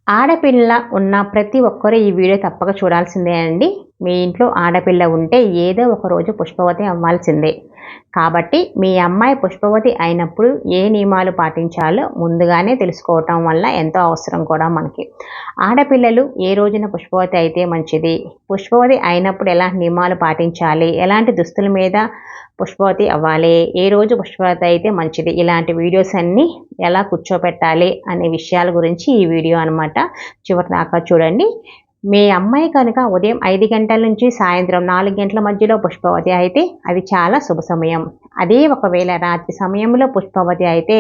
ఆడపిల్ల ఉన్న ప్రతి ఒక్కరు ఈ వీడియో తప్పక చూడాల్సిందే అండి. మీ ఇంట్లో ఆడపిల్ల ఉంటే ఏదో ఒక రోజు పుష్పవతి అవ్వాల్సిందే. కాబట్టి మీ అమ్మాయి పుష్పవతి అయినప్పుడు ఏ నియమాలు పాటించాలో ముందుగానే తెలుసుకోవటం వల్ల ఎంతో అవసరం కూడా మనకి. ఆడపిల్లలు ఏ రోజున పుష్పవతి అయితే మంచిది, పుష్పవతి అయినప్పుడు ఎలాంటి నియమాలు పాటించాలి, ఎలాంటి దుస్తుల మీద పుష్పవతి అవ్వాలి, ఏ రోజు పుష్పవతి అయితే మంచిది, ఇలాంటి వీడియోస్ అన్నీ ఎలా కూర్చోపెట్టాలి అనే విషయాల గురించి ఈ వీడియో అనమాట. చివరి దాకా చూడండి. మీ అమ్మాయి కనుక ఉదయం 5 గంటల నుంచి సాయంత్రం 4 గంటల మధ్యలో పుష్పవతి అయితే అది చాలా శుభ సమయం. అదే ఒకవేళ రాత్రి సమయంలో పుష్పవతి అయితే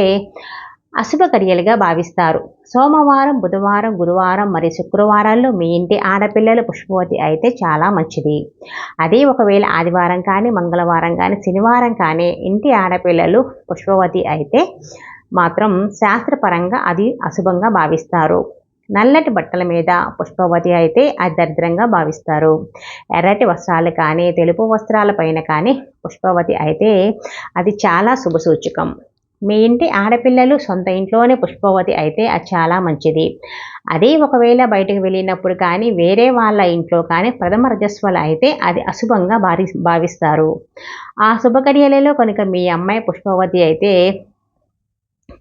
అశుభ గడియలుగా భావిస్తారు. సోమవారం, బుధవారం, గురువారం మరియు శుక్రవారాల్లో మీ ఇంటి ఆడపిల్లలు పుష్పవతి అయితే చాలా మంచిది. అదే ఒకవేళ ఆదివారం కానీ, మంగళవారం కానీ, శనివారం కానీ ఇంటి ఆడపిల్లలు పుష్పవతి అయితే మాత్రం శాస్త్రపరంగా అది అశుభంగా భావిస్తారు. నల్లటి బట్టల మీద పుష్పవతి అయితే అది దరిద్రంగా భావిస్తారు. ఎర్రటి వస్త్రాలు కానీ, తెలుపు వస్త్రాల పైన కానీ పుష్పవతి అయితే అది చాలా శుభసూచకం. మీ ఇంటి ఆడపిల్లలు సొంత ఇంట్లోనే పుష్పవతి అయితే అది చాలా మంచిది. అదే ఒకవేళ బయటకు వెళ్ళినప్పుడు కానీ, వేరే వాళ్ళ ఇంట్లో కానీ ప్రథమ రజస్వలు అయితే అది అశుభంగా భావిస్తారు. ఆ శుభగడియలలో కనుక మీ అమ్మాయి పుష్పవతి అయితే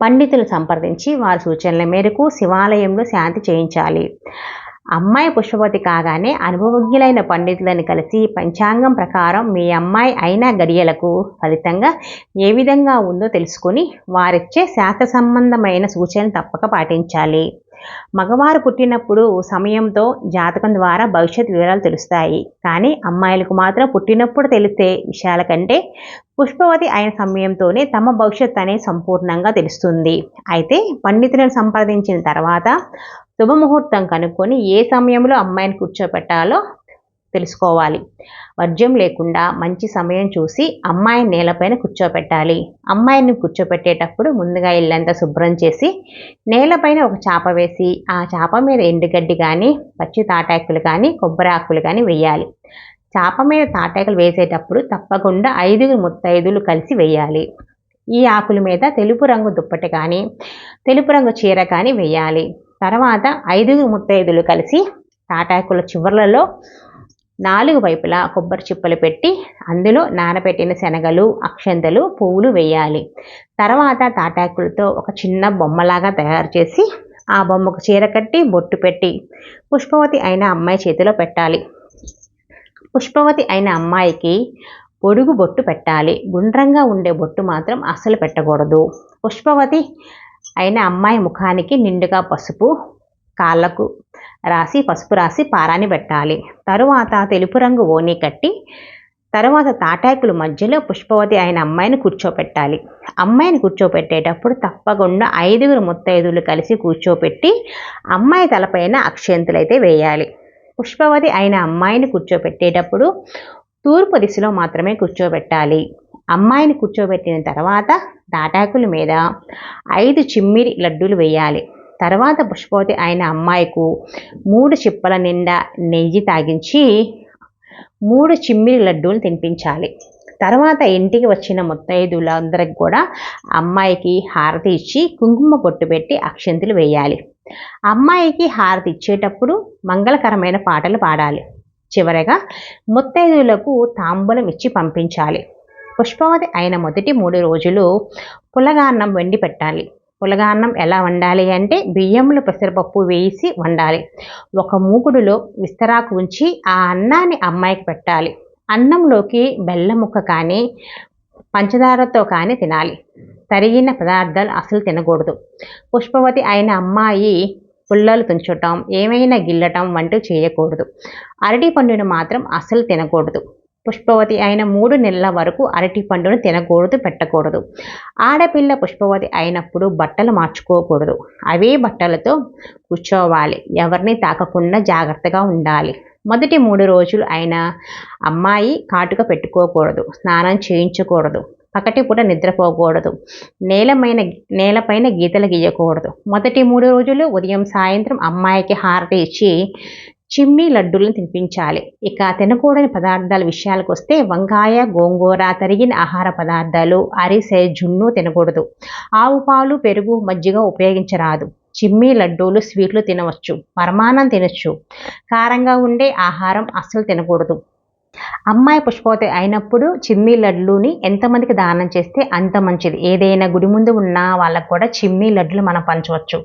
పండితులు సంప్రదించి వారి సూచనల మేరకు శివాలయంలో శాంతి చేయించాలి. అమ్మాయి పుష్పవతి కాగానే అనుభవజ్ఞులైన పండితులను కలిసి పంచాంగం ప్రకారం మీ అమ్మాయి అయిన గడియలకు ఫలితంగా ఏ విధంగా ఉందో తెలుసుకుని వారిచ్చే శాస్త్ర సంబంధమైన సూచనలు తప్పక పాటించాలి. మగవారు పుట్టినప్పుడు సమయంతో జాతకం ద్వారా భవిష్యత్ వివరాలు తెలుస్తాయి. కానీ అమ్మాయిలకు మాత్రం పుట్టినప్పుడు తెలిసే విషయాల కంటే పుష్పవతి అయిన సమయంతోనే తమ భవిష్యత్ అనేది సంపూర్ణంగా తెలుస్తుంది. అయితే పండితులను సంప్రదించిన తర్వాత శుభముహూర్తం కనుక్కొని ఏ సమయంలో అమ్మాయిని కూర్చోపెట్టాలో తెలుసుకోవాలి. వర్జ్యం లేకుండా మంచి సమయం చూసి అమ్మాయిని నేలపైన కూర్చోపెట్టాలి. అమ్మాయిని కూర్చోపెట్టేటప్పుడు ముందుగా ఇల్లంతా శుభ్రం చేసి నేలపైన ఒక చాప వేసి ఆ చాప మీద ఎండుగడ్డి కానీ, పచ్చి తాటాకులు కానీ, కొబ్బరి ఆకులు కానీ వేయాలి. చాప మీద తాటాకులు వేసేటప్పుడు తప్పకుండా 5 ముత్తైదులు కలిసి వేయాలి. ఈ ఆకుల మీద తెలుపు రంగు దుప్పటి కానీ, తెలుపు రంగు చీర కానీ వేయాలి. తర్వాత 5 ముత్తైదులు కలిసి తాటాకుల చివర్లలో 4 వైపులా కొబ్బరి చిప్పలు పెట్టి అందులో నానబెట్టిన శనగలు, అక్షంతలు, పువ్వులు వేయాలి. తర్వాత తాటాకులతో ఒక చిన్న బొమ్మలాగా తయారు చేసి ఆ బొమ్మకు చీర కట్టి బొట్టు పెట్టి పుష్పవతి అయిన అమ్మాయి చేతిలో పెట్టాలి. పుష్పవతి అయిన అమ్మాయికి పొడుగు బొట్టు పెట్టాలి. గుండ్రంగా ఉండే బొట్టు మాత్రం అస్సలు పెట్టకూడదు. పుష్పవతి అయిన అమ్మాయి ముఖానికి నిండుగా పసుపు, కాళ్ళకు పసుపు రాసి పారాని పెట్టాలి. తరువాత తెలుపు రంగు ఓని కట్టి తర్వాత తాటాకుల మధ్యలో పుష్పవతి అయిన అమ్మాయిని కూర్చోపెట్టాలి. అమ్మాయిని కూర్చోపెట్టేటప్పుడు తప్పకుండా 5 ముత్తైదులు కలిసి కూర్చోపెట్టి అమ్మాయి తలపైన అక్షంతలు అయితే వేయాలి. పుష్పవతి అయిన అమ్మాయిని కూర్చోపెట్టేటప్పుడు తూర్పు దిశలో మాత్రమే కూర్చోబెట్టాలి. అమ్మాయిని కూర్చోబెట్టిన తర్వాత తాటాకుల మీద 5 చిమ్మిరి లడ్డూలు వేయాలి. తర్వాత పుష్పవతి అయిన అమ్మాయికు 3 చిప్పల నిండా నెయ్యి తాగించి 3 చిమ్మిరి లడ్డూలు తినిపించాలి. తర్వాత ఇంటికి వచ్చిన ముత్తైదులందరికి కూడా అమ్మాయికి హారతి ఇచ్చి కుంకుమ బొట్టు పెట్టి అక్షంతలు వేయాలి. అమ్మాయికి హారతి ఇచ్చేటప్పుడు మంగళకరమైన పాటలు పాడాలి. చివరగా ముత్తైదులకు తాంబూలం ఇచ్చి పంపించాలి. పుష్పవతి అయిన మొదటి 3 రోజులు పులగాన్నం వండి పెట్టాలి. పులగాన్నం ఎలా వండాలి అంటే బియ్యంలో పెసరపప్పు వేసి వండాలి. ఒక మూకుడులో విస్తరాకు ఉంచి ఆ అన్నాన్ని అమ్మాయికి పెట్టాలి. అన్నంలోకి బెల్లం ముక్క కానీ, పంచదారతో కానీ తినాలి. తరిగిన పదార్థాలు అసలు తినకూడదు. పుష్పవతి అయిన అమ్మాయి పుల్లలు తుంచటం, ఏమైనా గిల్లటం వంటివి చేయకూడదు. అరటి పండును మాత్రం అస్సలు తినకూడదు. పుష్పవతి అయిన 3 నెలల వరకు అరటి పండును తినకూడదు, పెట్టకూడదు. ఆడపిల్ల పుష్పవతి అయినప్పుడు బట్టలు మార్చుకోకూడదు. అవే బట్టలతో కూర్చోవాలి. ఎవరిని తాకకుండా జాగ్రత్తగా ఉండాలి. మొదటి 3 రోజులు అయిన అమ్మాయి కాటుక పెట్టుకోకూడదు, స్నానం చేయించకూడదు, పగటిపూట నిద్రపోకూడదు, నేలపైన గీతలు గీయకూడదు. మొదటి 3 రోజులు ఉదయం సాయంత్రం అమ్మాయికి హారతి ఇచ్చి చిమ్మి లడ్డూలను తినిపించాలి. ఇక తినకూడని పదార్థాల విషయాలకు వస్తే వంకాయ, గోంగూర, తరిగిన ఆహార పదార్థాలు, అరిసె, జున్ను తినకూడదు. ఆవు పాలు, పెరుగు, మజ్జిగ ఉపయోగించరాదు. చిమ్మీ లడ్డూలు స్వీట్లు తినవచ్చు, పరమాన్నం తినచ్చు. కారంగా ఉండే ఆహారం అస్సలు తినకూడదు. అమ్మాయి పుష్పవతి అయినప్పుడు చిమ్మీ లడ్లుని ఎంతమందికి దానం చేస్తే అంత మంచిది. ఏదైనా గుడి ముందు ఉన్న వాళ్ళకు కూడా చిమ్మీ లడ్లు మనం పంచవచ్చు.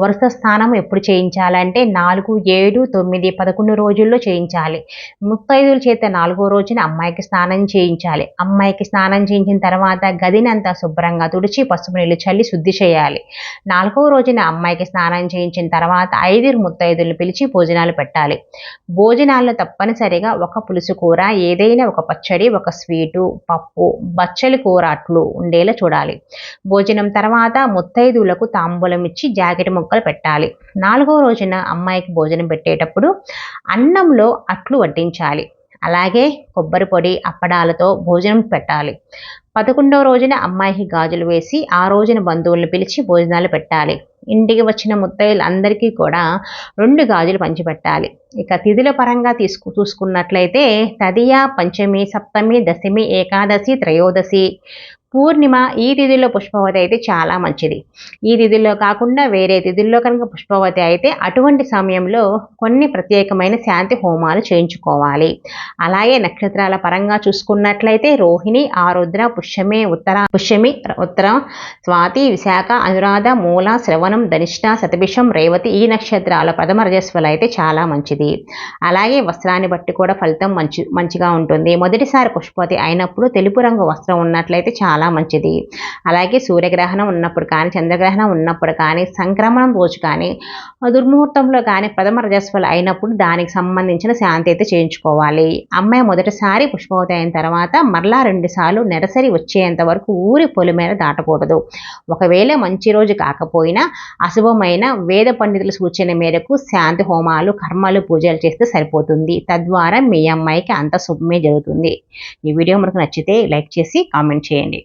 వరుస స్నానం ఎప్పుడు చేయించాలంటే 4, 7, 9, 11 రోజుల్లో చేయించాలి. ముత్తైదుల చేత 4వ రోజున అమ్మాయికి స్నానం చేయించాలి. అమ్మాయికి స్నానం చేయించిన తర్వాత గదిని అంతా శుభ్రంగా తుడిచి పసుపు నీళ్ళు చల్లి శుద్ధి చేయాలి. 4వ రోజున అమ్మాయికి స్నానం చేయించిన తర్వాత 5 ముత్తైదులను పిలిచి భోజనాలు పెట్టాలి. భోజనాల్లో తప్పనిసరిగా ఒక పులుసు కూర, ఏదైనా ఒక పచ్చడి, ఒక స్వీటు, పప్పు, బచ్చలి కూర అట్లు ఉండేలా చూడాలి. భోజనం తర్వాత ముత్తైదువులకు తాంబూలం ఇచ్చి జాకెట్ ముక్కలు పెట్టాలి. 4వ రోజున అమ్మాయికి భోజనం పెట్టేటప్పుడు అన్నంలో అట్లు వడ్డించాలి. అలాగే కొబ్బరి పొడి, అప్పడాలతో భోజనం పెట్టాలి. 11వ రోజున అమ్మాయికి గాజులు వేసి ఆ రోజున బంధువులను పిలిచి భోజనాలు పెట్టాలి. ఇంటికి వచ్చిన ముత్తైదులందరికీ కూడా 2 గాజులు పంచిపెట్టాలి. ఇక తిథుల పరంగా చూసుకున్నట్లయితే తదియ, పంచమి, సప్తమి, దశమి, ఏకాదశి, త్రయోదశి, పూర్ణిమ ఈ తిథుల్లో పుష్పవతి అయితే చాలా మంచిది. ఈ తిథుల్లో కాకుండా వేరే తిథుల్లో కనుక పుష్పవతి అయితే అటువంటి సమయంలో కొన్ని ప్రత్యేకమైన శాంతి హోమాలు చేయించుకోవాలి. అలాగే నక్షత్రాల పరంగా చూసుకున్నట్లయితే రోహిణి, ఆరుద్ర, పుష్యమి, ఉత్తర, స్వాతి, విశాఖ, అనురాధ, మూల, శ్రవణం, ధనిష్ట, శతభిషం, రేవతి ఈ నక్షత్రాల ప్రథమ రజస్వలు అయితే చాలా మంచిది. అలాగే వస్త్రాన్ని బట్టి కూడా ఫలితం మంచిగా ఉంటుంది. మొదటిసారి పుష్పవతి అయినప్పుడు తెలుపు రంగు వస్త్రం ఉన్నట్లయితే చాలా మంచిది. అలాగే సూర్యగ్రహణం ఉన్నప్పుడు కానీ, చంద్రగ్రహణం ఉన్నప్పుడు కానీ, సంక్రమణం రోజు కానీ, దుర్ముహూర్తంలో కానీ ప్రథమ రజస్వలు అయినప్పుడు దానికి సంబంధించిన శాంతి అయితే చేయించుకోవాలి. అమ్మాయి మొదటిసారి పుష్పవతి అయిన తర్వాత మరలా 2 సార్లు నెరసరి వచ్చేంత వరకు ఊరి పొలిమేర దాటకూడదు. ఒకవేళ మంచి రోజు కాకపోయినా అశుభమైన వేద పండితుల సూచన మేరకు శాంతి హోమాలు, కర్మలు, పూజలు చేస్తే సరిపోతుంది. తద్వారా మీ అమ్మాయికి అంత శుభమే జరుగుతుంది. ఈ వీడియో మనకు నచ్చితే లైక్ చేసి కామెంట్ చేయండి.